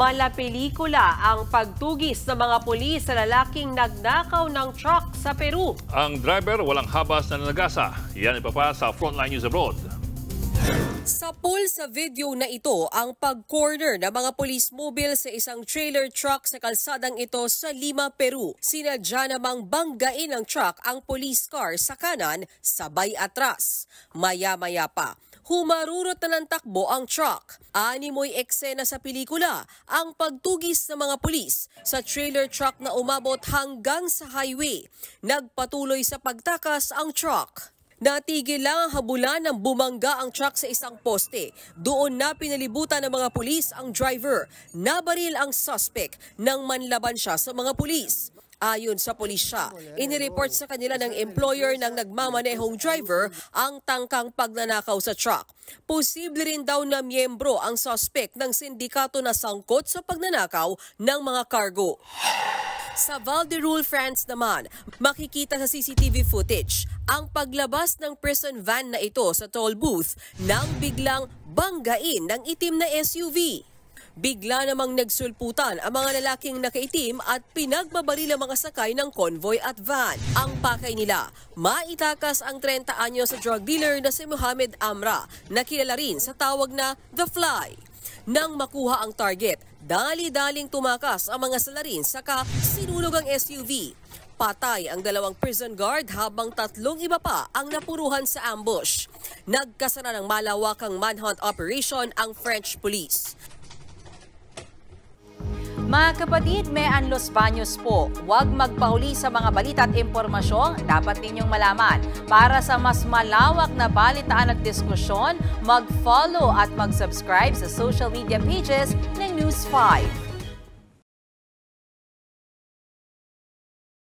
Malapelikula ang pagtugis ng mga pulis sa lalaking nagnakaw ng truck sa Peru. Ang driver walang habas na nagasa. Yan ipapa sa Frontline News Abroad. Sa pool sa video na ito ang pag-corner ng mga police mobile sa isang trailer truck sa kalsadang ito sa Lima, Peru. Sinadya namang banggain ng truck ang police car sa kanan, sabay atras. Maya-maya pa, humarurot na ng takbo ang truck. Animoy eksena sa pelikula ang pagtugis ng mga pulis sa trailer truck na umabot hanggang sa highway. Nagpatuloy sa pagtakas ang truck. Natigil lang ang habulan ng bumangga ang truck sa isang poste. Doon na pinalibutan ng mga pulis ang driver. Nabaril ang suspect nang manlaban siya sa mga pulis. Ayon sa pulisya, inireport sa kanila ng employer ng nagmamanehong driver ang tangkang pagnanakaw sa truck. Posible rin daw na miyembro ang suspect ng sindikato na sangkot sa pagnanakaw ng mga cargo. Sa Valderul, France naman, makikita sa CCTV footage ang paglabas ng prison van na ito sa toll booth nang biglang banggain ng itim na SUV. Bigla namang nagsulputan ang mga lalaking nakaitim at pinagbabaril ang mga sakay ng convoy at van. Ang pakay nila, maitakas ang 30 anyo sa drug dealer na si Mohamed Amra na kilala rin sa tawag na The Fly. Nang makuha ang target, dali-daling tumakas ang mga salarin saka sinulog ang SUV. Patay ang 2 prison guard habang 3 iba pa ang napuruhan sa ambush. Nagkasana ng malawakang manhunt operation ang French police. Mga kapatid, Mean Los Baños po. Huwag magpahuli sa mga balita at impormasyong dapat ninyong malaman. Para sa mas malawak na balitaan at diskusyon, mag-follow at mag-subscribe sa social media pages ng News 5.